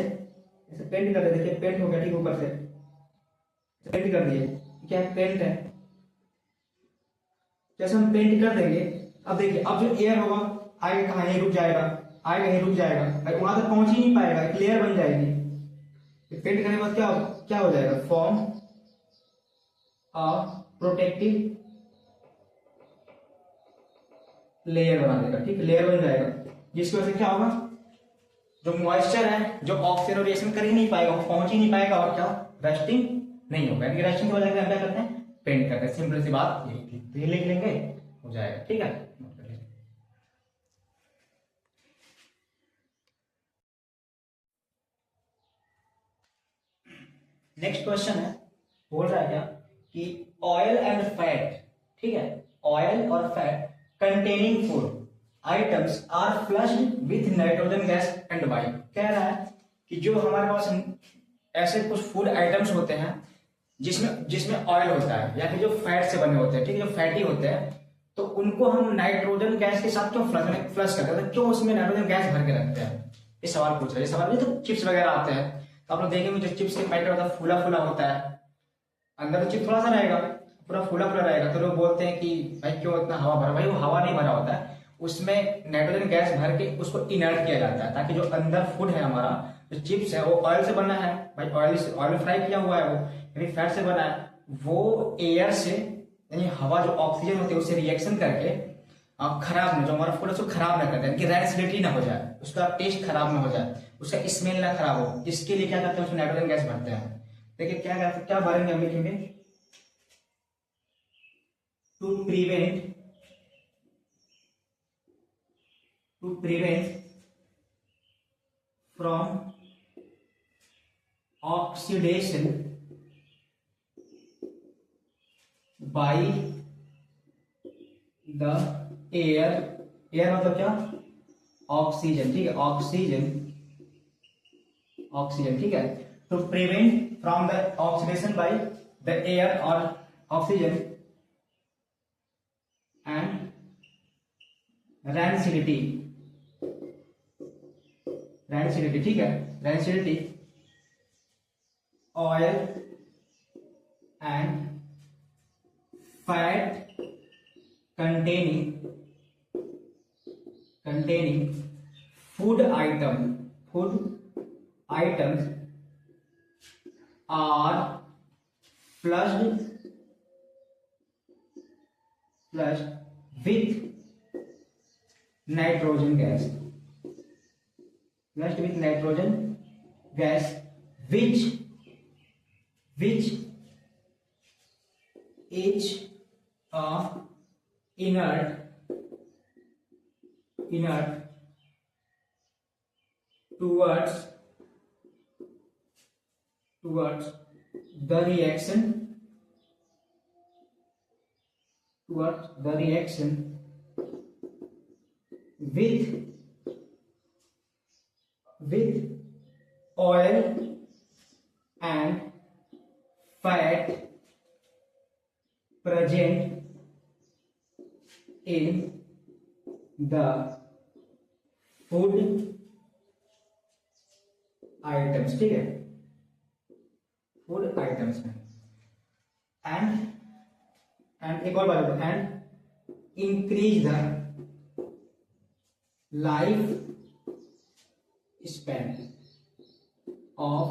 पेंट कर देते, देखिए पेंट हो गया, ठीक, ऊपर से पेंट कर दिए, क्या है, पेंट है, जैसे हम पेंट कर देंगे, अब देखिए अब जो एयर होगा आगे कहाँ, यहीं रुक जाएगा, आएगा ही, रुक जाएगा भाई, वहां तक पहुंच ही नहीं पाएगा, एक लेयर बन जाएगी। पेंट करने के बाद क्या क्या हो जाएगा, फॉर्म अ प्रोटेक्टिव लेयर बना देगा, ठीक है, लेयर बन जाएगा, जिसकी वजह से क्या होगा, जो मॉइस्चर है, जो ऑक्सीजन और रिएक्शन कर ही नहीं पाएगा, वो पहुंच ही नहीं पाएगा, और क्या रस्टिंग नहीं होगा। रस्टिंग की वजह से हम क्या करते हैं, पेंट करते हैं। सिंपल सी बात यही थी, तो ये लिख लेंगे, हो जाएगा, ठीक है। नेक्स्ट क्वेश्चन है, बोल रहा है क्या कि ऑयल एंड फैट, ठीक है, ऑयल और fat containing food items are flushed with nitrogen gas and why. कह रहा है कि जो हमारे पास ऐसे कुछ फूड आइटम्स होते हैं जिसमें जिसमें ऑयल होता है या फिर जो फैट से बने होते हैं, ठीक है, जो फैटी होते हैं, तो उनको हम नाइट्रोजन गैस के साथ क्यों फ्लश करते हैं, क्यों उसमें नाइट्रोजन गैस भर के रखते हैं। ये सवाल पूछ रहे हैं। ये सवाल नहीं, तो चिप्स वगैरह आते हैं तो आप लोग देखेंगे जो चिप्स के पैकेट होता है फूला फूला होता है, अंदर तो चिप्स थोड़ा सा रहेगा, पूरा फूला फूला रहेगा, तो लोग बोलते हैं कि भाई क्यों इतना हवा भरा, भाई वो हवा नहीं भरा होता है, उसमें नाइट्रोजन गैस भर के उसको इनर्ट किया जाता है, ताकि जो अंदर फूड है हमारा, जो चिप्स है वो ऑयल से बना है भाई, ऑयल फ्राई किया हुआ है, वो यानी फैट से बना है, वो एयर से यानी हवा जो ऑक्सीजन होती है उससे रिएक्शन करके खराब ना, जो हमारा फूड है उसको खराब ना करते हैं, कि रैंसिडिटी ना हो जाए, उसका टेस्ट खराब ना हो जाए, उसका स्मेल ना खराब हो, इसके लिए क्या करते हैं, उसमें नाइट्रोजन गैस भरते हैं। देखिए क्या करते हैं, क्या भरेंगे हम, लिखेंगे to prevent from oxidation by the air, air मतलब क्या, ऑक्सीजन, ठीक है, ऑक्सीजन, ठीक है, to prevent from the oxidation by the air और ऑक्सीजन एंड रैंसिडिटी, ठीक है, rancidity oil and fat containing food items are flushed with nitrogen gas, which is a inert towards the reaction with oil and fat present in the food items, ठीक है, food items में, and एक और बात, and increase the life span of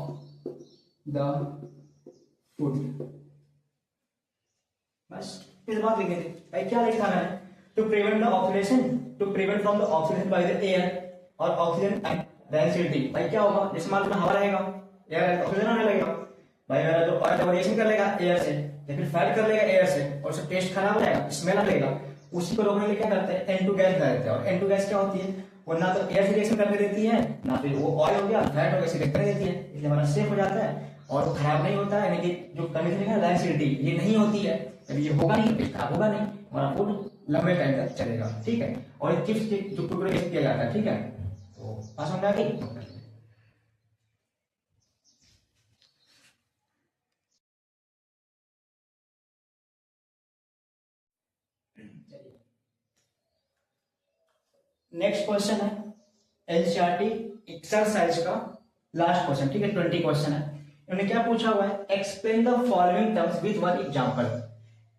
the food. बस इस बात लिखे थे भाई, क्या लिखा है, to prevent the oxidation, to prevent from the oxidation by the air और ऑक्सीजन एंड डेंसिटी। भाई क्या होगा, जैसे मान लो हवा रहेगा, एयर ऑक्सीजन आने लगेगा भाई, मेरा जो ऑयल रिएक्शन कर लेगा एयर से या फिर फैट कर लेगा एयर से, और उससे टेस्ट खराब हो जाएगा, स्मेल आ लगेगा, उसी को रोकने के लिए क्या करते हैं, N2 गैस डाल देते हैं। और N2 गैस क्या होती है, वो ना तो एयर से रिएक्शन करके देती है, ना फिर वो ऑयल हो गया फैट हो गया रिएक्ट कर देती है, इसलिए हमारा सेफ हो जाता है और खराब नहीं होता है। यानी कि जो कंडीशन है रैंसिडिटी ये नहीं होती है, अभी ये होगा नहीं, टेस्ट खराब होगा नहीं, हमारा फूड लंबे टाइम तक चलेगा, ठीक है। और ये चिप्स जो टुकड़े किया जाता है, ठीक है, तो पास हो गया। नेक्स्ट क्वेश्चन है एनसीईआरटी एक्सरसाइज का लास्ट क्वेश्चन, ठीक है, 20 क्वेश्चन है। इन्होंने क्या पूछा हुआ है, explain the following terms with one example.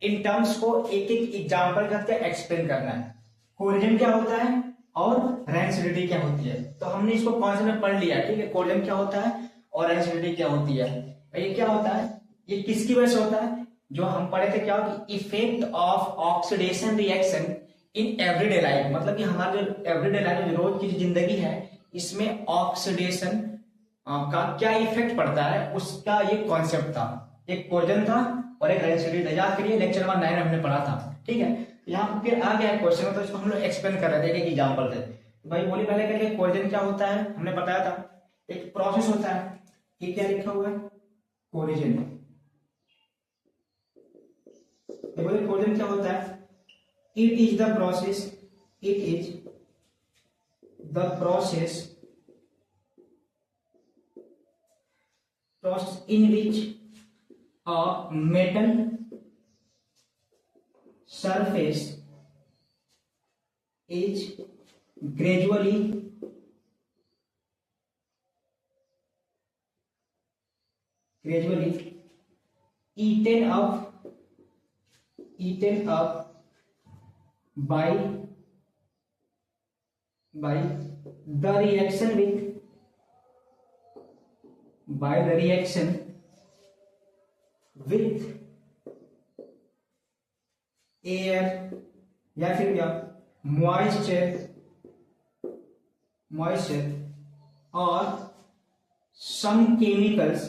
In terms को एक एक एग्जांपल के साथ एक्सप्लेन करना है। कोरिजन क्या होता है, और रेंसिडिटी क्या होती है। तो हमने इसको कॉन्सेप्ट में पढ़ लिया, ठीक है, कोलिजन क्या होता है और रेंसिडिटी क्या होती है। ये क्या होता है, ये किसकी वजह से होता है, जो हम पढ़े थे क्या कि effect of oxidation reaction in everyday life, मतलब कि हमारा जो एवरीडे लाइफ जो रोज की जिंदगी है इसमें ऑक्सीडेशन का क्या इफेक्ट पड़ता है, उसका ये कॉन्सेप्ट था। एक कोलिजन था और एक रेंसिडिटी था, याद करिए लेक्चर नंबर 9 हमने पढ़ा था, ठीक है। यहाँ फिर आ गया क्वेश्चन, तो इसको हम लोग एक्सप्लेन कर रहे थे, एक एग्जांपल थे। तो भाई बोली पहले करिए कोलिजन क्या होता है, हमने बताया था एक प्रोसेस होता है। ये क्या लिखा हुआ है, कोलिजन। बोले कोलिजन क्या होता है, it is the process, it is the process in which a metal surface is gradually eaten up by the reaction with air या फिर क्या moisture और some chemicals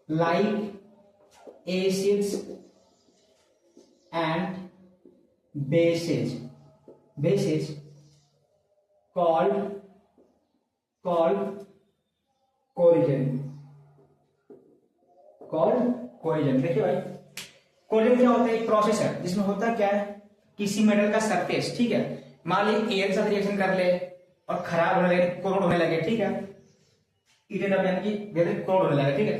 like acids and bases called collision. देखिए भाई collision क्या होता है, एक प्रोसेस है जिसमें होता क्या है, किसी मेटल का सरफेस, ठीक है, मान लीजिए एयर के साथ रिएक्शन कर ले और खराब होने लगे, कोरोड होने लगे, ठीक है, ईटेन अप यानी कि कोरोड होने लगे, ठीक है,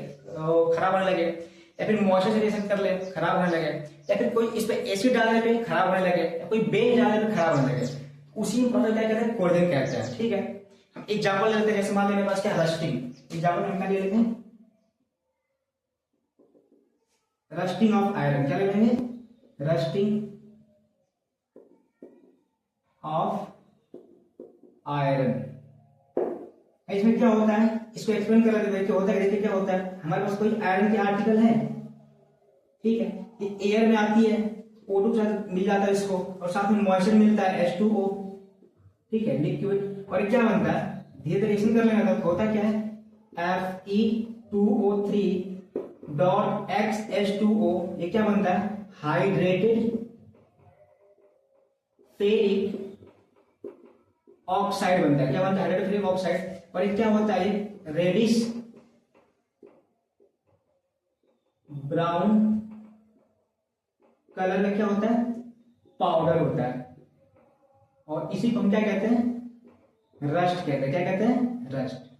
खराब होने लगे, या फिर मॉइस्चर से रिएक्शन कर ले खराब होने लगे, या फिर कोई इस पे एसिड डालने पे खराब होने लगे, या कोई बेस डालने पे खराब होने लगे, उसी प्रोसेस क्या कहते हैं, कोलिजन कहते हैं, ठीक है। हम एग्जांपल लेते हैं, जैसे मान लीजिए मेरे पास क्या रस्टिंग, एग्जांपल हम क्या ले लेते हैं, रस्टिंग ऑफ आयरन, क्या ले लेंगे, रस्टिंग ऑफ आयरन। इसमें क्या होता है, इसको एक्सप्लेन कर लेते हैं, क्या होता है, देखिए क्या होता है, हमारे पास कोई आयरन के आर्टिकल है, ठीक है, ये एयर में आती है, O2 के साथ मिल जाता है इसको, और साथ में मॉइस्चर मिलता है H2O, ठीक है, लिक्विड, और ये क्या बनता है, धीरे धीरे रिएक्शन कर लेना, तो होता क्या है, Fe2O3 डॉट XH2O, ये क्या बनता है, हाइड्रेटेड फेरिक ऑक्साइड बनता है, क्या बनता है, हाइड्रेटेड फेरिक ऑक्साइड। और ये क्या होता है, रेडिश ब्राउन कलर में क्या होता है, पाउडर होता है, और इसी को हम क्या कहते हैं, रस्ट कहते हैं, क्या कहते हैं, रस्ट।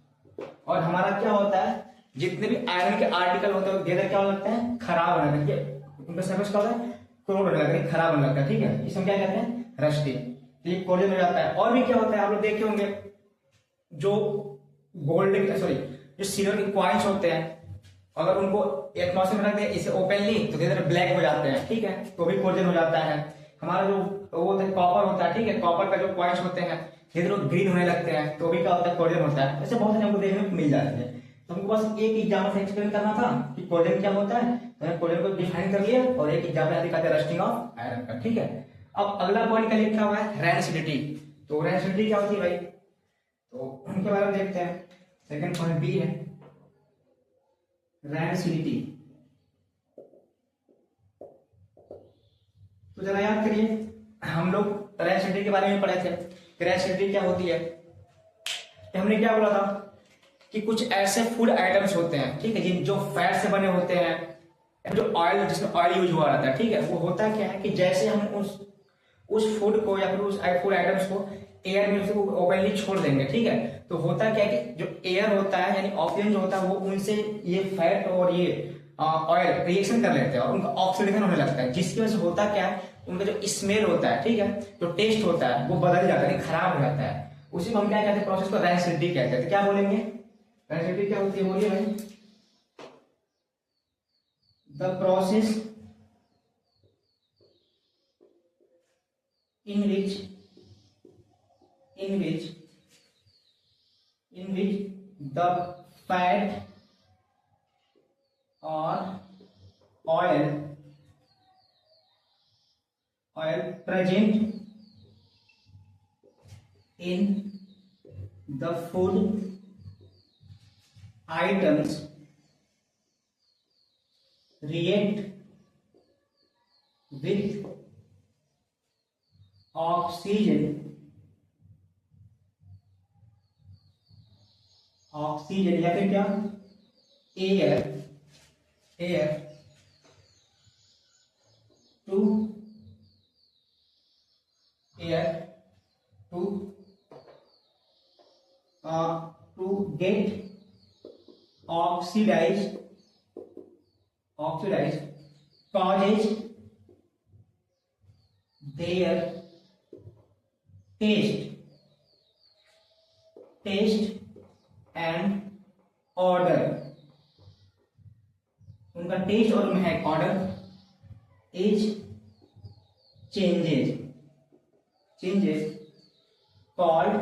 और हमारा क्या होता है, जितने भी आयरन के आर्टिकल होते हैं वो क्या लगता है, खराब होने लगता है, उनका सरफेस क्या होता है, कोरोड होने लगता है, खराब होने लगता है, ठीक है, इसे हम क्या कहते हैं, रस्टिंग, ये कोलिजन हो जाता है। और भी क्या होता है, आप लोग देखे होंगे जो गोल्ड सॉरी जो सिल्वर के कॉइन्स होते हैं, अगर उनको एटमॉस्फेयर में रख दे इसे ओपनली तो धीरे धीरे ब्लैक हो जाते हैं, ठीक है, तो भी कोलिजन हो जाता है। हमारा जो वो कॉपर होता है, ठीक है, कॉपर का जो कॉइन्स होते हैं धीरे धीरे ग्रीन होने लगते हैं, तो भी क्या होता है, कोलिजन होता है। ऐसे बहुत सारे हमको देखने को मिल जाते हैं। तो हमको बस एक एग्जाम्पल से एक्सप्लेन करना था कि कोलिजन क्या होता है, तो हमने कोलिजन को डिफाइन कर लिया, और एक एग्जाम्पल दिखाते हैं रस्टिंग ऑफ आयरन का, ठीक है। अब अगला पॉइंट क्या लिखा हुआ है, रेंसिडिटी। तो रेंसिडिटी क्या होती है भाई, तो उनके बारे में देखते हैं। सेकंड पॉइंट बी है रेंसिडिटी। तो जरा याद करिए, हम लोग रेंसिडिटी के बारे में पढ़े थे। रेंसिडिटी क्या होती है, हमने क्या बोला था कि कुछ ऐसे फूड आइटम्स होते हैं, ठीक है, जिन जो फैट से बने होते हैं, जो ऑयल जिसमें ऑयल यूज हुआ रहता है, ठीक है, वो होता क्या है कि जैसे हम उस फूड को या फिर उस फूड आइटम्स को एयर में उसको ओपनली छोड़ देंगे, ठीक है, तो होता क्या है कि जो एयर होता है यानी ऑक्सीजन जो होता है वो उनसे ये फैट और ये ऑयल रिएक्शन कर लेते हैं और उनका ऑक्सीडेशन होने लगता है, जिसकी वजह से होता क्या है, उनका जो स्मेल होता है, ठीक है, जो टेस्ट होता है वो बदल जाता है, खराब हो जाता है। उसी को हम क्या कहते हैं, प्रोसेस को रेंसिडिटी कहते हैं। क्या बोलेंगे, रेंसिडिटी क्या होती है, बोलिए भाई, the process in which the fat or oil present in the food items react with oxygen या फिर क्या air to get oxidized causes their taste and order, उनका टेस्ट और महक order is changes called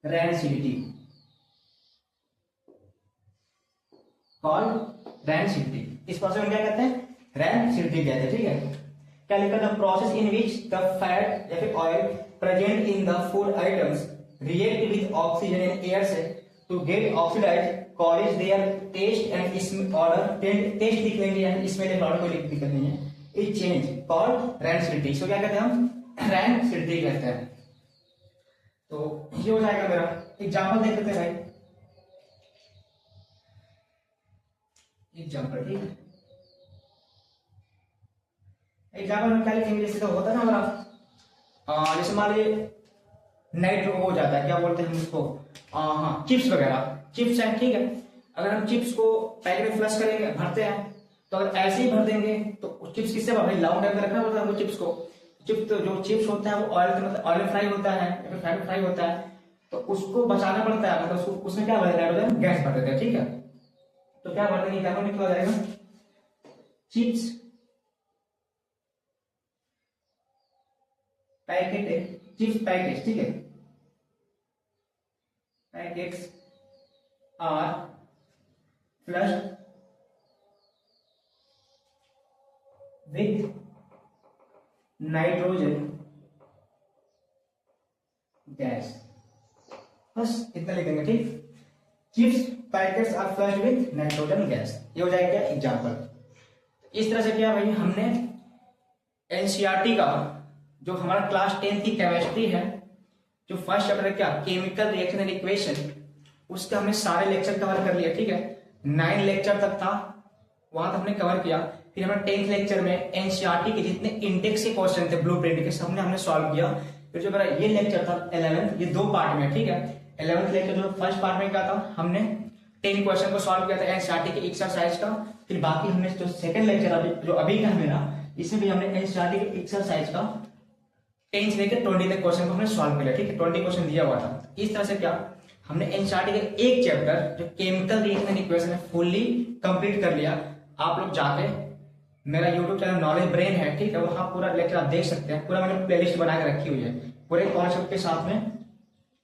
rancidity इस process में क्या कहते हैं रैंसिडिटी कहते हैं। ठीक है, क्या लिखा था process in which the fat या फिर oil present in the food items react with oxygen and air से to get oxidize causes their taste and order taste लिखेंगे एंड स्मेल ऑर्डर कोई दिक्कत नहीं है इज चेंज कॉल्ड रैंसिडिटी। इसको क्या कहते हैं हम रैंसिडिटी कहते हैं। तो ये हो जाएगा मेरा एग्जांपल देख लेते हैं भाई। एग्जांपल ठीक है, एग्जांपल में क्या लिखेंगे जैसे तो होता है ना हमारा जैसे मान लीजिए नाइट्रो हो जाता है, क्या बोलते हैं हम उसको हाँ चिप्स वगैरह, चिप्स है ठीक है। अगर हम चिप्स को पैकेट में फ्लश करेंगे भरते हैं तो अगर ऐसे ही भर देंगे तो चिप्स किससे भाई लाउंड टाइप में रखना पड़ता है हमको चिप्स को। चिप्स तो जो चिप्स होता है वो ऑयल मतलब ऑयल फ्राई होता है या फिर फैट फ्राई होता है तो उसको बचाना पड़ता है, मतलब उसको उसमें क्या भर देना है गैस भर देते हैं। ठीक है, तो क्या भर देंगे क्या हो जाएगा चिप्स पैकेट चिप्स पैकेट ठीक है packets are flushed with nitrogen gas, बस इतना लिखेंगे ठीक। Chips packets are flushed with nitrogen gas, ये हो जाएगा क्या एग्जाम्पल। इस तरह से क्या भाई हमने एनसीईआरटी का जो हमारा क्लास 10 की केमिस्ट्री है जो फर्स्ट चैप्टर है क्या केमिकल रिएक्शन एंड इक्वेशन, उसके हमने सारे लेक्चर कवर कर लिए। ठीक है, 9 लेक्चर तक था वहां तक हमने कवर किया। फिर हमारे 10th लेक्चर में एनसीईआरटी के जितने इंडेक्स के क्वेश्चन थे ब्लूप्रिंट के सबने हमने सॉल्व किया। फिर जो मेरा ये लेक्चर था 11th, ये 2 पार्ट में ठीक है। 11th लेक्चर जो फर्स्ट पार्ट में क्या था हमने 10 क्वेश्चन को सॉल्व किया था एनसीईआरटी के एक्सरसाइज का। फिर बाकी हमने जो सेकंड लेक्चर जो अभी का है मेरा, इसमें भी हमने एनसीईआरटी के एक्सरसाइज का 10 से लेकर 20 तक क्वेश्चन को हमने सॉल्व किया। ठीक है, 20 क्वेश्चन दिया हुआ था। इस तरह से क्या हमने एनसीईआरटी का एक चैप्टर जो केमिकल रिएक्शन एंड इक्वेशन है फुल्ली कंप्लीट कर लिया। आप लोग जाके मेरा यूट्यूब चैनल नॉलेज ब्रेन है ठीक है, वहां पूरा लेक्चर आप देख सकते हैं। पूरा मैंने प्लेलिस्ट बना के रखी हुई है पूरे कॉन्सेप्ट के साथ में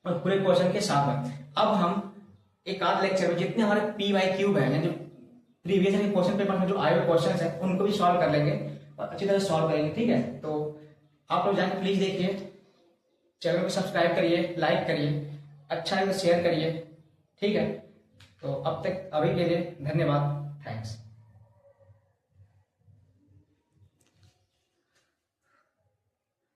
और पूरे क्वेश्चन के साथ में। अब हम एक आध लेक्चर में जितने हमारे PYQ है जो प्रीवियस ईयर के क्वेश्चन पेपर में जो आए हुए क्वेश्चन है उनको भी सॉल्व कर लेंगे और अच्छी तरह सॉल्व करेंगे। ठीक है, तो आप लोग जाके प्लीज देखिए, चैनल को सब्सक्राइब करिए, लाइक करिए, अच्छा है तो शेयर करिए। ठीक है, तो अब तक अभी के लिए धन्यवाद, थैंक्स।